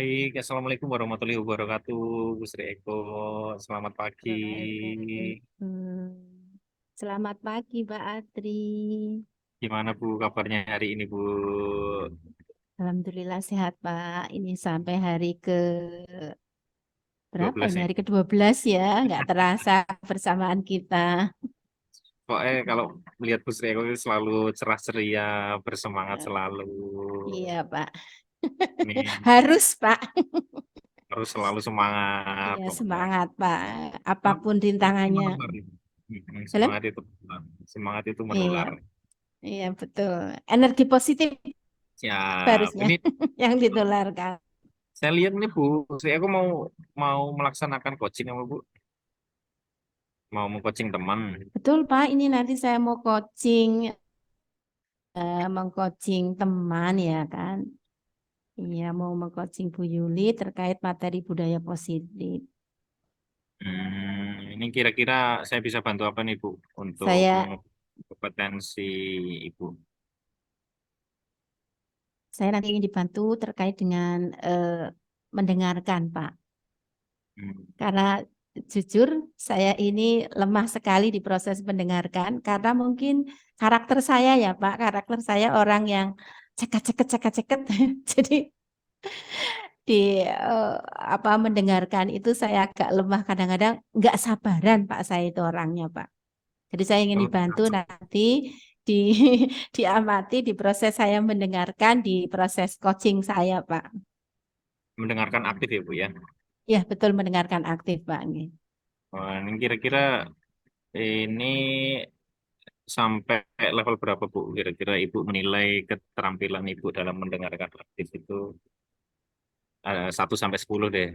Baik, Assalamualaikum warahmatullahi wabarakatuh, Bu Sri Eko. Selamat pagi. Waalaikumsalam. Selamat pagi, Mbak Atri. Gimana Bu kabarnya hari ini Bu? Alhamdulillah sehat, Pak. Ini sampai hari ke berapa 12 ini? ya? Hari ke-12 ya, nggak terasa bersamaan kita. Pokoknya kalau melihat Bu Sri Eko itu selalu cerah ceria, bersemangat Eh, selalu. Iya, Pak. Ini Harus, Pak. harus selalu semangat Iya, pokoknya. semangat, Pak. Semangat Apapun itu rintangannya. menular. Halo? Semangat itu Iya, menular. iya betul. Energi positif Siap. harusnya Ini yang ditularkan. saya lihat nih Bu Sri Eko mau mau melaksanakan coaching apa Bu? Mau mengcoaching teman. Betul, Pak. Ini nanti saya mau coaching, mengcoaching teman ya kan. Iya, mau mengcoaching Bu Yuli terkait materi budaya positif. Ini kira-kira saya bisa bantu apa nih Bu untuk Saya mengubah kompetensi Ibu? saya nanti ingin dibantu terkait dengan mendengarkan, Pak. Hmm. Karena jujur saya ini lemah sekali di proses mendengarkan karena mungkin karakter saya ya, Pak. Karakter saya orang yang ceket-ceket ceket-ceket. Jadi di apa mendengarkan itu saya agak lemah kadang-kadang nggak sabaran, Pak. Saya itu orangnya, Pak. Jadi saya ingin Oh, dibantu nanti di diamati di proses saya mendengarkan di proses coaching saya, Pak. mendengarkan aktif ya Bu ya. Ya, betul mendengarkan aktif, Pak. Nggih. Ini kira-kira ini sampai level berapa Bu? Kira-kira Ibu menilai keterampilan Ibu dalam mendengarkan aktif itu 1 sampai 10 deh.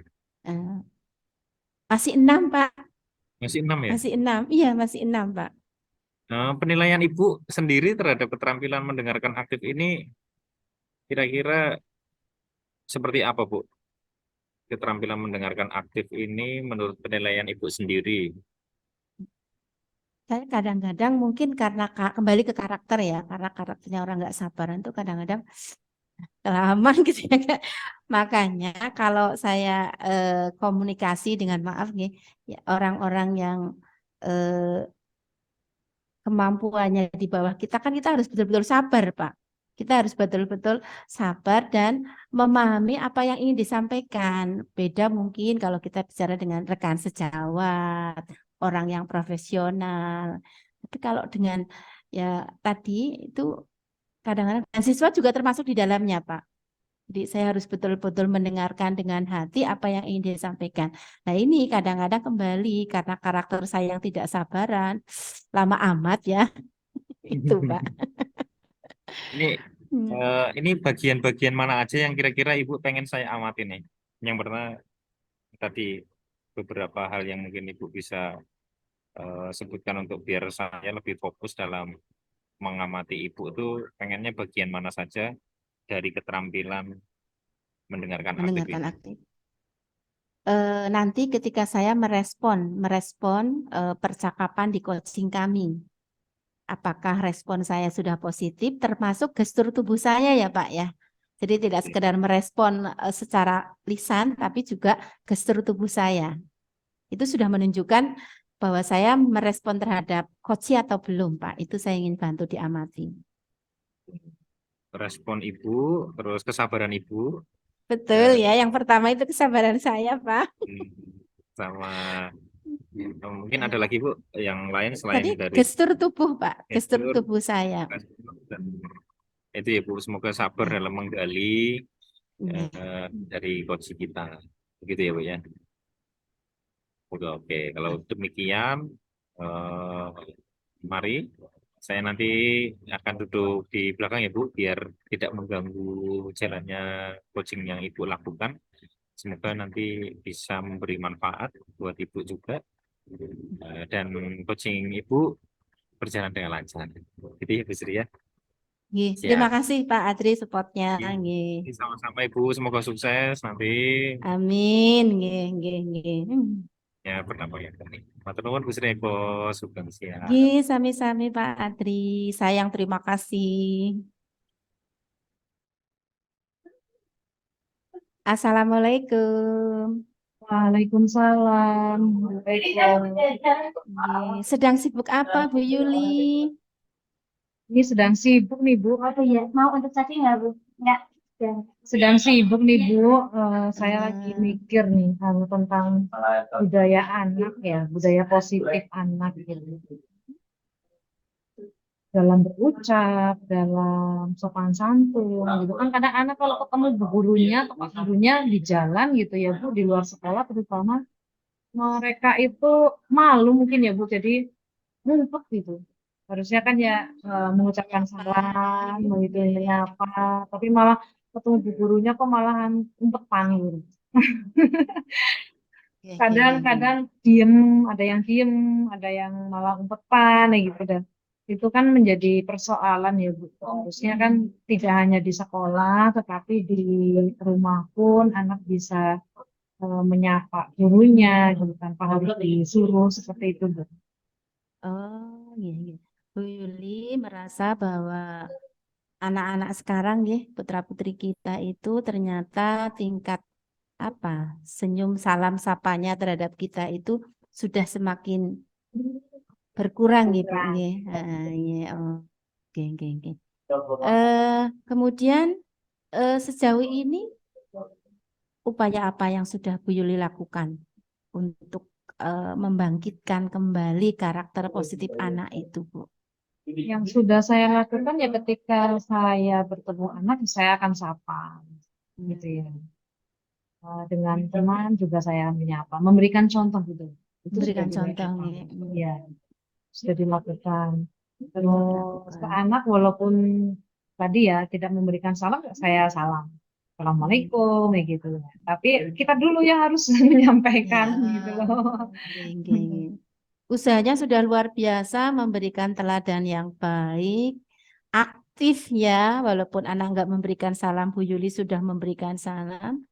Eh, Masih 6, Pak. Masih 6 ya? Masih 6. Iya, masih 6, Pak. Penilaian Ibu sendiri terhadap keterampilan mendengarkan aktif ini kira-kira seperti apa Bu? Keterampilan mendengarkan aktif ini menurut penilaian Ibu sendiri. Saya kadang-kadang mungkin karena kembali ke karakter ya, karena karakternya orang nggak sabaran tuh kadang-kadang kelamaan gitu ya, Kak. Makanya kalau saya komunikasi dengan maaf nih, ya, orang-orang yang eh, kemampuannya di bawah kita kan kita harus betul-betul sabar, Pak. Kita harus betul-betul sabar dan memahami apa yang ingin disampaikan. Beda mungkin kalau kita bicara dengan rekan sejawat, orang yang profesional. Tapi kalau dengan ya tadi itu kadang-kadang dan siswa juga termasuk di dalamnya, Pak. Jadi saya harus betul-betul mendengarkan dengan hati apa yang ingin disampaikan. Nah ini kadang-kadang kembali karena karakter saya yang tidak sabaran, lama amat ya, itu Pak. Ini Hmm. ini bagian-bagian mana aja yang kira-kira Ibu pengen saya amati nih? Yang pertama tadi beberapa hal yang mungkin Ibu bisa sebutkan untuk biar saya lebih fokus dalam mengamati Ibu itu pengennya bagian mana saja dari keterampilan mendengarkan aktif Mendengarkan ini. aktif. Nanti ketika saya merespon percakapan di coaching kami, apakah respon saya sudah positif, termasuk gestur tubuh saya ya Pak ya. Jadi tidak sekedar merespon secara lisan, tapi juga gestur tubuh saya. Itu sudah menunjukkan bahwa saya merespon terhadap coach atau belum, Pak. Itu saya ingin bantu diamati. Respon Ibu, terus kesabaran Ibu, Betul eh, ya, yang pertama itu kesabaran saya, Pak. hmm, sama mungkin ada Eh, lagi Bu yang lain selain Tadi dari gestur tubuh, Pak. Gestur gestur, tubuh saya. dan itu ya Bu, semoga sabar Ya, dalam menggali iya. dari coach kita. Begitu ya Bu ya. Oke, oke. Kalau demikian, eh, mari saya nanti akan duduk di belakang ya Bu, biar tidak mengganggu jalannya coaching yang Ibu lakukan. Semoga nanti bisa memberi manfaat buat Ibu juga, dan coaching Ibu berjalan dengan lancar. Gitu ya Bu Sri ya. Nggih. Terima Siap. kasih Pak Adri supportnya. Nggih. Sama-sama Ibu, semoga sukses nanti. Amin. Nggih, nggih, nggih. Ya, pertama ya. Matur nuwun Bu Sri Eko, sugeng Nggih, siang. sami-sami Pak Adri. Sayang terima kasih. Assalamualaikum. Waalaikumsalam. Sedang sibuk apa, Bu Yuli? Ini sedang sibuk nih Bu. Oh iya, mau untuk cacing nggak Bu? Nggak. Ya. Sedang sibuk nih Bu. Saya lagi Ah, mikir nih tentang budaya anak ya, budaya positif anak gitu. Dalam berucap, dalam sopan santun gitu kan. Kadang anak kalau ketemu bu gurunya atau pak gurunya di jalan gitu ya Bu, di luar sekolah terutama, mereka itu malu mungkin ya Bu. Jadi ngumpet gitu. Harusnya kan ya mengucapkan salam, begitu apa, tapi malah ketemu bu gurunya kok malahan umpetan gitu. ya. Kadang-kadang diem, ada yang ada yang malah umpetan ya gitu dan itu kan menjadi persoalan ya Bu. Harusnya kan tidak hanya di sekolah, tetapi di rumah pun anak bisa menyapa gurunya gitu tanpa harus disuruh seperti itu Bu. Oh, iya. Bu Yuli merasa bahwa anak-anak sekarang ya, putra-putri kita itu ternyata tingkat apa, senyum salam sapanya terhadap kita itu sudah semakin berkurang ya, Bu. Ya. Iya, oh. Oke. Kemudian sejauh ini upaya apa yang sudah Bu Yuli lakukan untuk membangkitkan kembali karakter positif anak itu, Bu? Yang sudah saya lakukan ya ketika saya bertemu anak, saya akan sapa, gitu ya. Dengan teman juga saya menyapa, memberikan contoh gitu. Itu sudah Berikan contoh dilakukan. nih. Ya, sudah dilakukan. Terus ke Dilakukan. anak walaupun tadi ya tidak memberikan salam, saya salam. Assalamualaikum, ya gitu. Tapi kita dulu yang harus menyampaikan Ya, gitu loh. geng. Usahanya sudah luar biasa memberikan teladan yang baik, aktif ya, walaupun anak nggak memberikan salam, Bu Yuli sudah memberikan salam.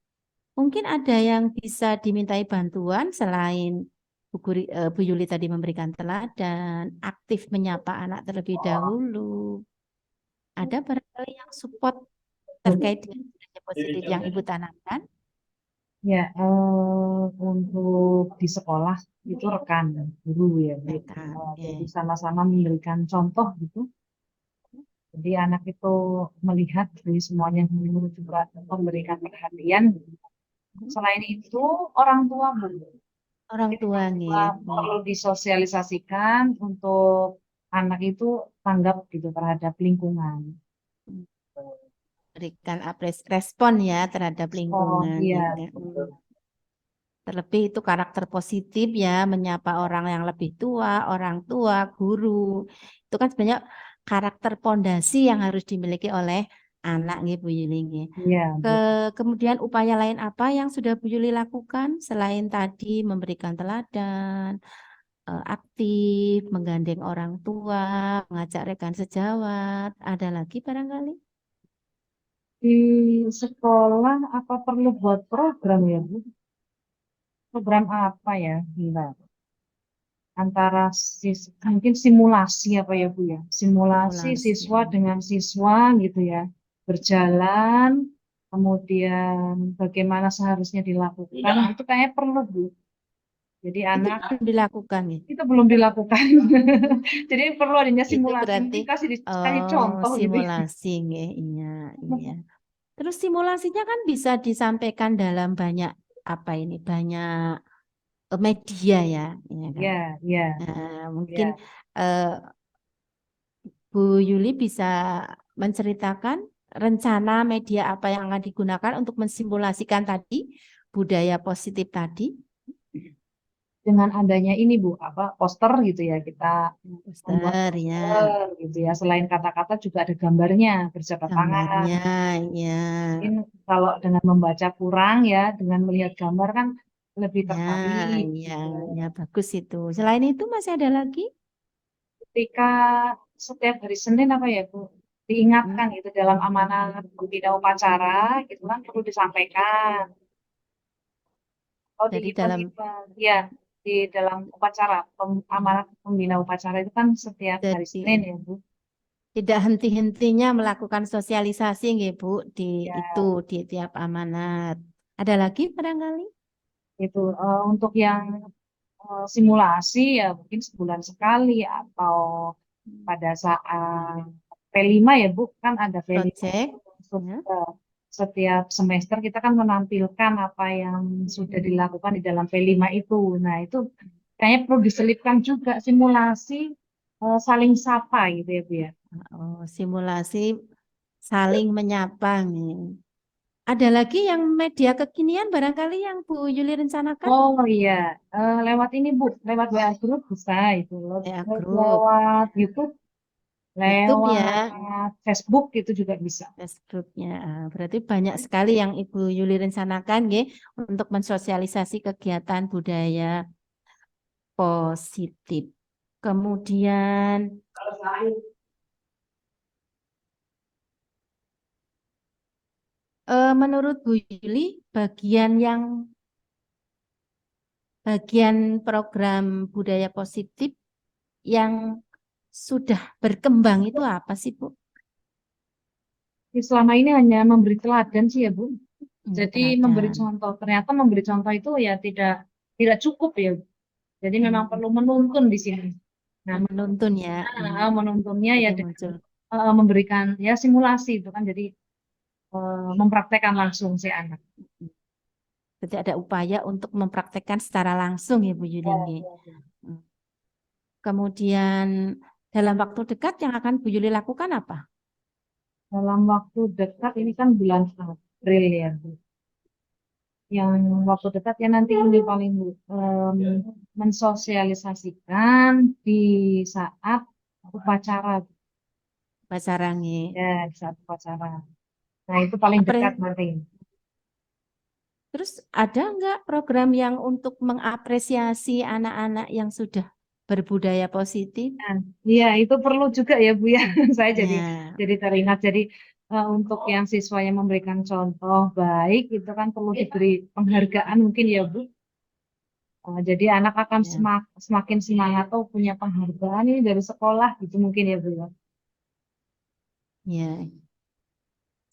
Mungkin ada yang bisa dimintai bantuan selain Bu Yuli tadi memberikan teladan, aktif menyapa anak terlebih dahulu. Ada barangkali yang support terkait dengan budaya positif yang Ibu tanamkan? Ya, untuk di sekolah itu rekan guru ya, Bu. Rekan, Jadi ya. sama-sama memberikan contoh gitu. Jadi anak itu melihat dari semuanya guru juga memberikan perhatian. Selain itu orang tua Bu. Orang Jadi tua orang tua nih. perlu disosialisasikan untuk anak itu tanggap gitu terhadap lingkungan. Berikan respon ya terhadap Oh lingkungan. iya, Ya. Terlebih itu karakter positif ya, menyapa orang yang lebih tua, orang tua, guru. Itu kan sebenarnya karakter pondasi yang harus dimiliki oleh anak nih Bu Yuli nggih. iya. Kemudian upaya lain apa yang sudah Bu Yuli lakukan selain tadi memberikan teladan, aktif, menggandeng orang tua, mengajak rekan sejawat, ada lagi barangkali? Di sekolah apa perlu buat program ya Bu? Program apa ya? Gila. Antara mungkin simulasi apa ya Bu ya? Simulasi Simulasi. siswa dengan siswa gitu ya. Berjalan, kemudian bagaimana seharusnya dilakukan, itu kayaknya perlu Bu. Jadi Itu anak belum dilakukan nih. itu belum dilakukan. Jadi perlu adanya Itu simulasi, berarti mungkin kasih contoh gitu. simulasi nggih, iya. Terus simulasinya kan bisa disampaikan dalam banyak apa ini, banyak media ya, ya kan. Ya, ya, Mungkin ya. eh, Bu Yuli bisa menceritakan rencana media apa yang akan digunakan untuk mensimulasikan tadi budaya positif tadi. Dengan adanya ini Bu, apa poster gitu ya, kita membuat Poster ya, poster gitu ya. Selain kata-kata juga ada gambarnya, berjabat tangan. gambarnya ya, Mungkin kalau dengan membaca kurang ya, dengan melihat gambar kan lebih tertarik ya, gitu. ya bagus itu. Selain itu masih ada lagi? Ketika setiap hari Senin apa ya Bu, diingatkan gitu dalam amanat pembina upacara gitu kan perlu disampaikan. Kalau di Dari dalam event-event, ya di dalam upacara, amanat pembina upacara itu kan setiap hari jadi Senin ya Bu. tidak henti-hentinya melakukan sosialisasi nggih Bu di Ya, itu di tiap amanat. Ada lagi barangkali? Itu untuk yang simulasi ya mungkin sebulan sekali atau pada saat P5 ya Bu, kan ada P5 Project. Ya. setiap semester kita kan menampilkan apa yang sudah dilakukan di dalam P5 itu. Nah, itu kayaknya perlu diselipkan juga simulasi saling sapa gitu ya Bu ya. Oh, simulasi saling menyapa nih. Ada lagi yang media kekinian barangkali yang Bu Yuli rencanakan? Oh iya, lewat ini Bu, lewat WA group bisa itu, Ya, grup lewat YouTube, YouTube ya, lewat Facebook itu juga bisa. Facebooknya. Berarti banyak sekali yang Ibu Yuli rencanakan nggih, untuk mensosialisasi kegiatan budaya positif. Kemudian menurut Bu Yuli, bagian program budaya positif yang sudah berkembang itu apa sih, Bu? Selama ini hanya memberi teladan sih ya Bu. Jadi memberi Teladan. contoh, ternyata memberi contoh itu ya tidak cukup ya. Jadi memang perlu menuntun di sini. Nah, Menuntun ya. menuntunnya ya Jadi dengan muncul. memberikan ya simulasi itu kan. Jadi mempraktekkan langsung si anak. Berarti ada upaya untuk mempraktekkan secara langsung ya Bu Yuli. Hmm. Kemudian dalam waktu dekat yang akan Bu Yuli lakukan apa? Dalam waktu dekat ini kan bulan April ya Bu. Yang waktu dekat ya nanti ini paling Bu, mensosialisasikan di saat upacara Basarangi. ya di saat upacara. Nah itu paling dekat nanti. Terus ada enggak program yang untuk mengapresiasi anak-anak yang sudah berbudaya positif? Nah, iya itu perlu juga ya Bu ya. Saya Ya, jadi teringat. Jadi untuk yang siswa yang memberikan contoh baik itu kan perlu diberi penghargaan mungkin ya Bu. Jadi anak akan ya, semakin semangat tuh punya penghargaan ini dari sekolah gitu mungkin ya Bu ya. ya.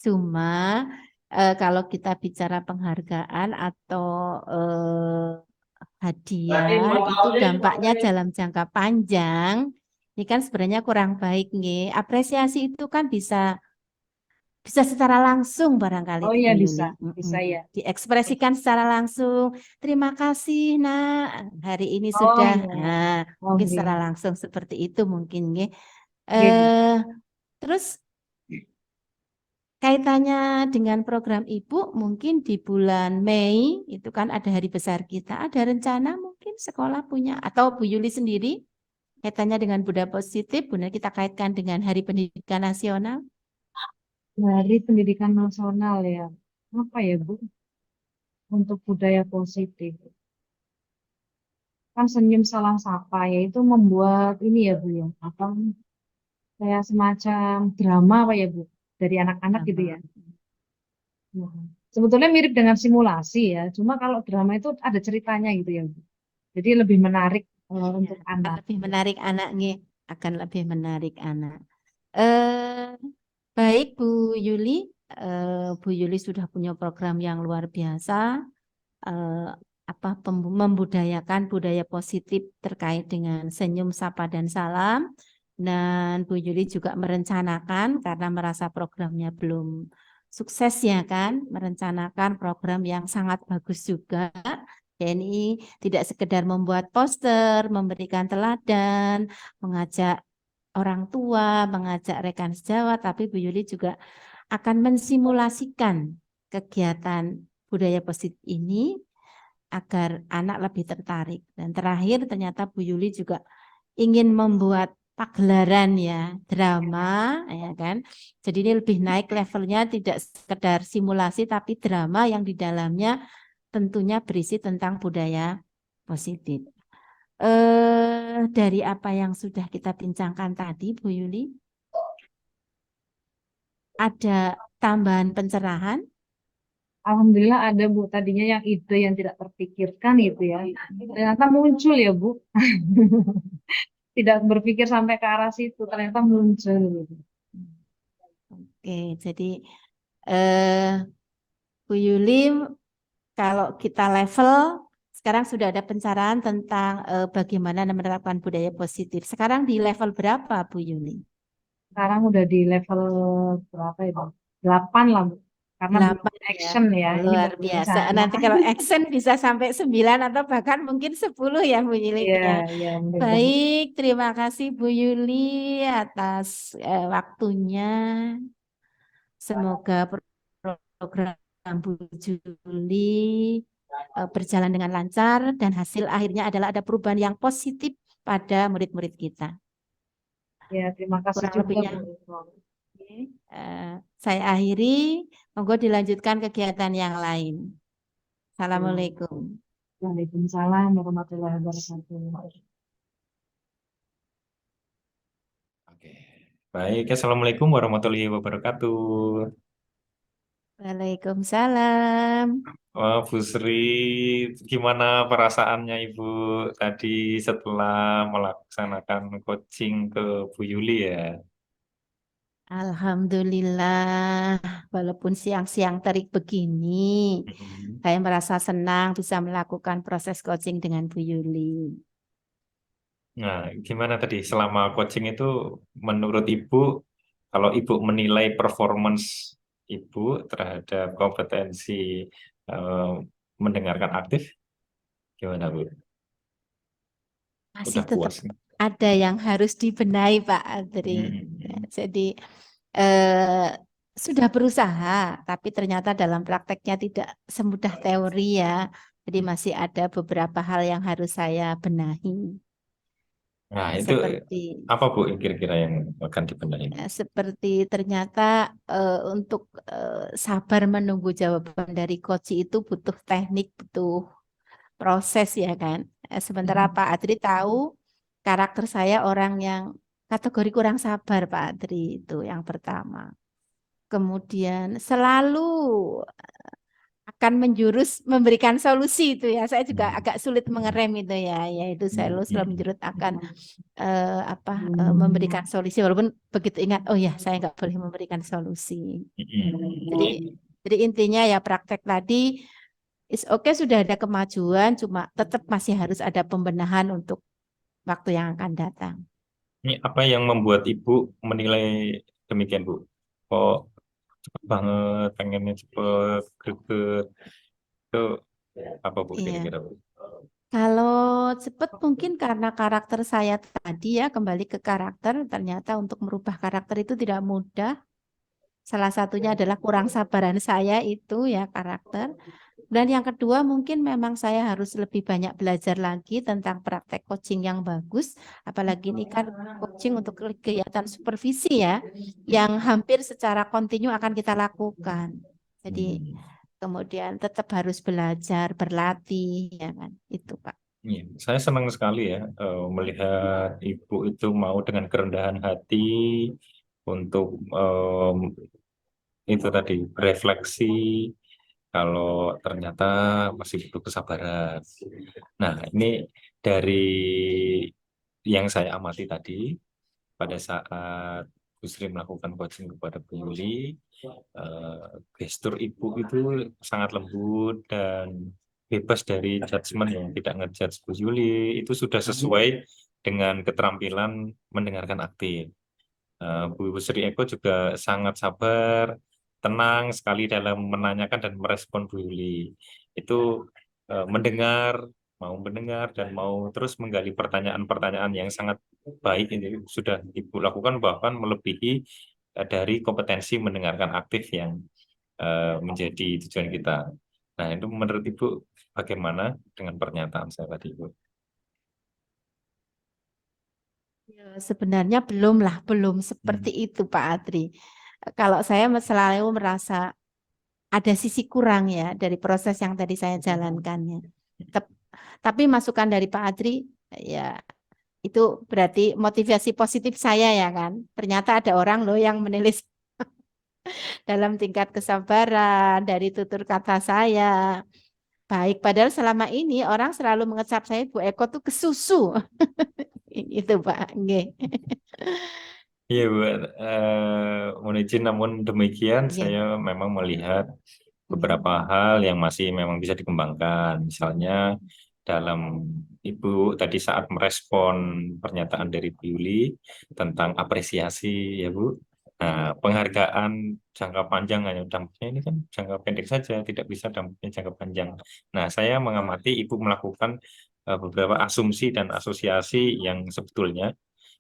Cuma kalau kita bicara penghargaan atau hadiah itu dampaknya dalam jangka panjang. Ini kan sebenarnya kurang baik nih. Apresiasi itu kan bisa secara langsung barangkali Oh itu iya Bu bisa, Yuli. bisa ya. Diekspresikan secara langsung. Terima kasih nak, hari ini Oh sudah. iya, Nah, oh mungkin iya, secara langsung seperti itu mungkin nggih. iya Bu. Eh, terus kaitannya dengan program Ibu, mungkin di bulan Mei itu kan ada hari besar kita. Ada rencana mungkin sekolah punya atau Bu Yuli sendiri kaitannya dengan budaya positif, benar kita kaitkan dengan Hari Pendidikan Nasional. Dari pendidikan nasional ya. Apa ya Bu? Untuk budaya positif. Kan senyum salam sapa ya itu membuat ini ya Bu ya. Apa kayak semacam drama apa ya Bu? Dari anak-anak gitu ya. Nah, sebetulnya mirip dengan simulasi ya. Cuma kalau drama itu ada ceritanya gitu ya Bu. Jadi lebih menarik Ya, untuk akan anak. lebih menarik anak nih, akan lebih menarik anak. Eh, baik Bu Yuli, Bu Yuli sudah punya program yang luar biasa, eh, membudayakan budaya positif terkait dengan senyum, sapa dan salam. Dan Bu Yuli juga merencanakan karena merasa programnya belum sukses ya kan, merencanakan program yang sangat bagus juga. TNI tidak sekedar membuat poster, memberikan teladan, mengajak orang tua, mengajak rekan sejawat, tapi Bu Yuli juga akan mensimulasikan kegiatan budaya positif ini agar anak lebih tertarik. Dan terakhir ternyata Bu Yuli juga ingin membuat pagelaran ya, drama ya kan. Jadi ini lebih naik levelnya, tidak sekedar simulasi tapi drama yang di dalamnya tentunya berisi tentang budaya positif. Dari apa yang sudah kita bincangkan tadi, Bu Yuli, ada tambahan pencerahan? Alhamdulillah ada Bu, tadinya yang ide yang tidak terpikirkan itu ya. Ternyata muncul ya Bu. Tidak berpikir sampai ke arah situ, ternyata muncul gitu. Oke, jadi eh, Bu Yuli kalau kita level, sekarang sudah ada pencerahan tentang bagaimana menerapkan budaya positif. Sekarang di level berapa, Bu Yuli? Sekarang udah di level berapa ya, Bu? 8 lah, Bu. Karena belum 8 ya. action ya. Ini Luar baru biasa. rencana. Nanti kalau action bisa sampai 9 atau bahkan mungkin 10 ya, Bu Yuli Iya, ya. iya, mudah-mudahan. Baik, terima kasih Bu Yuli atas waktunya. Semoga program Bu Juli berjalan dengan lancar dan hasil akhirnya adalah ada perubahan yang positif pada murid-murid kita. Ya, terima kasih Kurang juga, lebihnya Bu. saya akhiri, monggo dilanjutkan kegiatan yang lain. Assalamualaikum. Waalaikumsalam warahmatullahi wabarakatuh. Oke. Baik, Assalamualaikum warahmatullahi wabarakatuh. Waalaikumsalam. Wah, Bu Sri, gimana perasaannya Ibu tadi setelah melaksanakan coaching ke Bu Yuli ya? Alhamdulillah, walaupun siang-siang terik begini, Mm-mm. saya merasa senang bisa melakukan proses coaching dengan Bu Yuli. Nah, gimana tadi selama coaching itu menurut Ibu, kalau Ibu menilai performance Ibu terhadap kompetensi eh, mendengarkan aktif, gimana Bu? Masih Udah tetap puas? ada yang harus dibenahi, Pak Adri. Hmm. Jadi eh, sudah berusaha, tapi ternyata dalam prakteknya tidak semudah teori ya. Jadi masih ada beberapa hal yang harus saya benahi. Nah, itu Seperti apa Bu kira-kira yang akan dibenahi? seperti ternyata untuk sabar menunggu jawaban dari coach itu butuh teknik, butuh proses ya kan. Sementara Pak Adri tahu karakter saya orang yang kategori kurang sabar, Pak Adri, itu yang pertama. Kemudian selalu akan menjurus memberikan solusi itu ya. Saya juga agak sulit mengerem itu ya. Yaitu saya selalu menjurus akan memberikan solusi walaupun begitu ingat oh ya saya nggak boleh memberikan solusi. Jadi intinya ya praktek tadi is oke sudah ada kemajuan cuma tetap masih harus ada pembenahan untuk waktu yang akan datang. Ini apa yang membuat Ibu menilai demikian, Bu? Kok cepet banget, pengennya cepet, greget. Itu apa, Bu, Iya. kira-kira, Bu? Kalau cepat mungkin karena karakter saya tadi ya kembali ke karakter ternyata untuk merubah karakter itu tidak mudah. Salah satunya adalah kurang sabaran saya itu ya karakter. Dan yang kedua mungkin memang saya harus lebih banyak belajar lagi tentang praktek coaching yang bagus. Apalagi ini kan coaching untuk kegiatan supervisi ya, yang hampir secara kontinu akan kita lakukan. Jadi kemudian tetap harus belajar, berlatih, ya kan? Itu Pak. Iya, saya senang sekali ya melihat Ibu itu mau dengan kerendahan hati untuk itu tadi refleksi kalau ternyata masih butuh kesabaran. Nah, ini dari yang saya amati tadi pada saat Bu Sri melakukan coaching kepada Bu Yuli, gestur Ibu itu sangat lembut dan bebas dari judgement yang tidak ngejudge Bu Yuli, itu sudah sesuai dengan keterampilan mendengarkan aktif. Bu Sri Eko juga sangat sabar, tenang sekali dalam menanyakan dan merespon Bu Yuli. Itu mendengar, mau mendengar dan mau terus menggali pertanyaan-pertanyaan yang sangat baik ini sudah Ibu lakukan bahkan melebihi dari kompetensi mendengarkan aktif yang menjadi tujuan kita. Nah, itu menurut Ibu bagaimana dengan pernyataan saya tadi, Ibu? Ya, sebenarnya belum seperti itu Pak Adri. Kalau saya selalu merasa ada sisi kurang ya dari proses yang tadi saya jalankannya. Tapi masukan dari Pak Adri ya itu berarti motivasi positif saya ya kan. Ternyata ada orang loh yang menilai dalam tingkat kesabaran dari tutur kata saya. Baik, padahal selama ini orang selalu mengecap saya Bu Eko tuh kesusu. Itu Pak. Nggih. Iya, Bu. Mohon izin, namun demikian Nggih. saya memang melihat beberapa hal yang masih memang bisa dikembangkan. Misalnya dalam Ibu tadi saat merespon pernyataan dari Bu Yuli tentang apresiasi ya Bu. Nah, penghargaan jangka panjang hanya dampaknya ini kan jangka pendek saja, tidak bisa dampaknya jangka panjang. Nah, saya mengamati Ibu melakukan beberapa asumsi dan asosiasi yang sebetulnya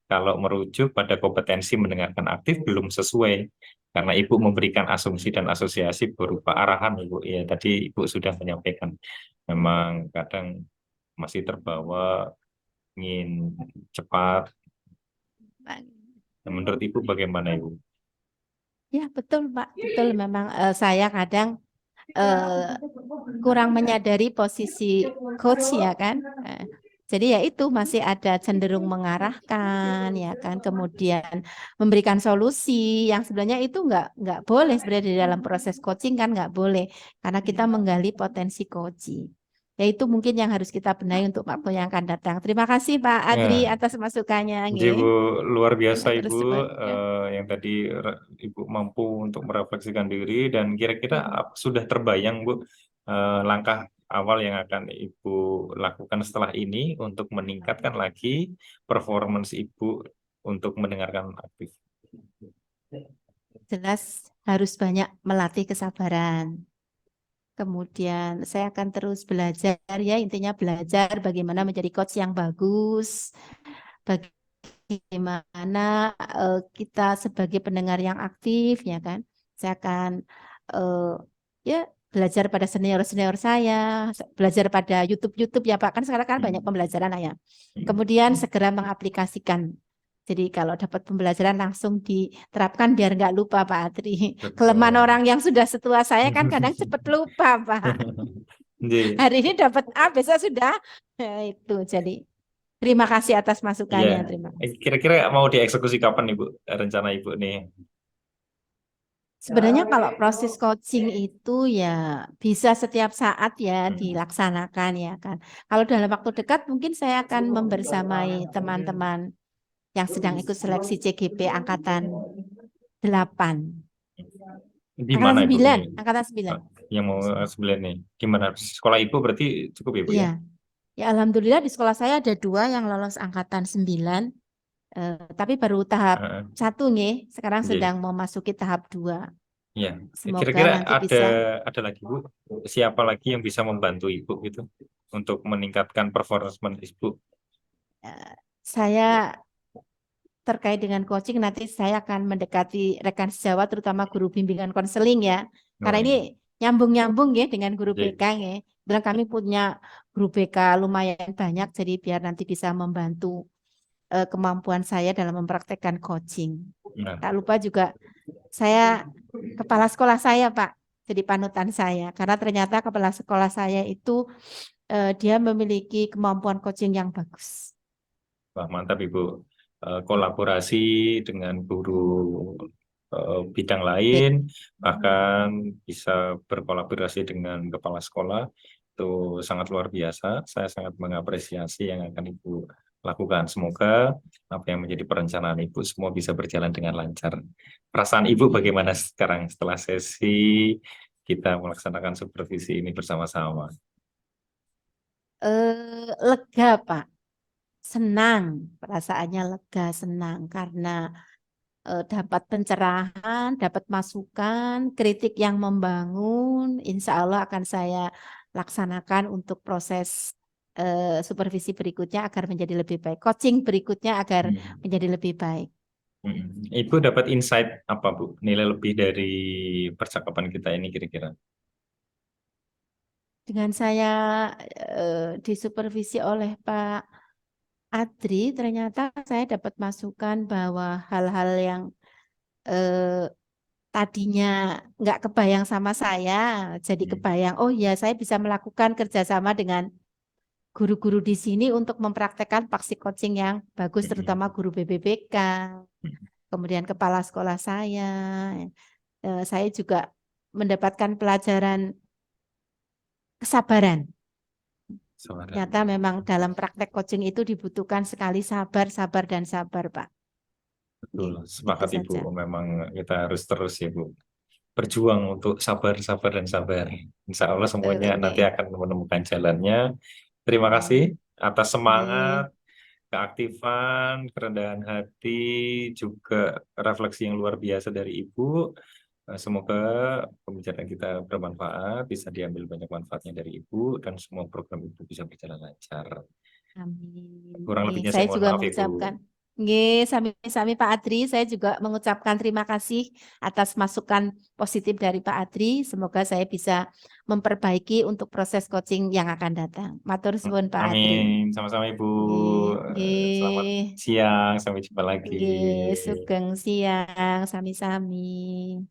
kalau merujuk pada kompetensi mendengarkan aktif belum sesuai karena Ibu memberikan asumsi dan asosiasi berupa arahan Ibu. Ya, tadi Ibu sudah menyampaikan memang kadang masih terbawa ingin cepat. Pak. Menurut Ibu bagaimana Ibu? Ya, betul, Pak. Betul, memang saya kadang kurang menyadari posisi coach ya kan. Jadi ya itu masih ada cenderung mengarahkan ya kan, kemudian memberikan solusi yang sebenarnya itu nggak boleh sebenarnya di dalam proses coaching kan nggak boleh karena kita menggali potensi coaching. Ya itu mungkin yang harus kita benahi untuk waktu yang akan datang. Terima kasih Pak Adri Ya, atas masukannya. jadi Ibu luar biasa Ya, Ibu terus ya. yang tadi Ibu mampu untuk merefleksikan diri dan kira-kira sudah terbayang Bu langkah awal yang akan Ibu lakukan setelah ini untuk meningkatkan lagi performance Ibu untuk mendengarkan aktif. Jelas harus banyak melatih kesabaran. Kemudian saya akan terus belajar ya, intinya belajar bagaimana menjadi coach yang bagus, bagaimana kita sebagai pendengar yang aktif ya kan. Saya akan ya belajar pada senior-senior saya, belajar pada YouTube ya Pak, kan sekarang kan banyak pembelajaran ya. Kemudian segera mengaplikasikan. Jadi kalau dapat pembelajaran langsung diterapkan biar nggak lupa Pak Adri. Betul. Kelemahan orang yang sudah setua saya kan kadang cepat lupa Pak. Jadi, Hari ini dapat A, besok sudah. Nah, itu jadi terima kasih atas masukannya. iya. Terima kasih. Kira-kira mau dieksekusi kapan Ibu rencana Ibu nih? Sebenarnya kalau proses coaching itu ya bisa setiap saat ya dilaksanakan ya kan. Kalau dalam waktu dekat mungkin saya akan membersamai teman-teman yang sedang ikut seleksi CGP angkatan 8. Di Angkatan mana Ibu 9, nih? angkatan 9. Yang mau 9 nih. Gimana? Sekolah Ibu berarti cukup ya Bu ya? Iya. Ya alhamdulillah di sekolah saya ada 2 yang lolos angkatan 9. Tapi baru tahap Heeh. 1 nih. Sekarang Iya. sedang memasuki tahap 2. Iya. Semoga Kira-kira nanti bisa. ada lagi Bu? Siapa lagi yang bisa membantu Ibu gitu untuk meningkatkan performance Ibu? Saya terkait dengan coaching nanti saya akan mendekati rekan sejawat terutama guru bimbingan konseling ya. Karena Oh, ini nyambung-nyambung ya dengan guru iya. BK ya. Bilang kami punya guru BK lumayan banyak jadi biar nanti bisa membantu kemampuan saya dalam mempraktekkan coaching. Nah, Tak lupa juga saya kepala sekolah saya Pak jadi panutan saya karena ternyata kepala sekolah saya itu dia memiliki kemampuan coaching yang bagus. wah, mantap Ibu. Kolaborasi dengan guru bidang lain, bahkan bisa berkolaborasi dengan kepala sekolah, itu sangat luar biasa. Saya sangat mengapresiasi yang akan Ibu lakukan. Semoga apa yang menjadi perencanaan Ibu semua bisa berjalan dengan lancar. Perasaan Ibu bagaimana sekarang setelah sesi kita melaksanakan supervisi ini bersama-sama? Lega Pak, senang, perasaannya lega, senang karena dapat pencerahan, dapat masukan, kritik yang membangun, insya Allah akan saya laksanakan untuk proses supervisi berikutnya agar menjadi lebih baik, coaching berikutnya agar menjadi lebih baik. Ibu dapat insight apa Bu? Nilai lebih dari percakapan kita ini kira-kira? Dengan saya disupervisi oleh Pak Adri, ternyata saya dapat masukan bahwa hal-hal yang tadinya nggak kebayang sama saya, jadi kebayang, oh ya saya bisa melakukan kerjasama dengan guru-guru di sini untuk mempraktekkan praksi coaching yang bagus, terutama guru BBBK, kemudian kepala sekolah saya. Saya juga mendapatkan pelajaran kesabaran. Ternyata memang dalam praktek coaching itu dibutuhkan sekali sabar, sabar, dan sabar, Pak. Betul, sepakat Itu Ibu. saja. Memang kita harus terus ya Bu. berjuang untuk sabar, sabar, dan sabar. Insya Allah Betul semuanya ini. nanti akan menemukan jalannya. Terima kasih atas Oke. semangat, keaktifan, kerendahan hati, juga refleksi yang luar biasa dari Ibu. Semoga pembicaraan kita bermanfaat, bisa diambil banyak manfaatnya dari Ibu, dan semua program Ibu bisa berjalan lancar. Amin. Kurang Nggih, lebihnya saya saya mohon juga maaf, Ibu. mengucapkan, nggih, sami-sami Pak Adri, saya juga mengucapkan terima kasih atas masukan positif dari Pak Adri. Semoga saya bisa memperbaiki untuk proses coaching yang akan datang. Matur suwun Pak Adri. Amin. Sama-sama, Ibu. Nggih, Selamat nggih, siang. Sampai jumpa lagi. nggih, sugeng siang, sami-sami.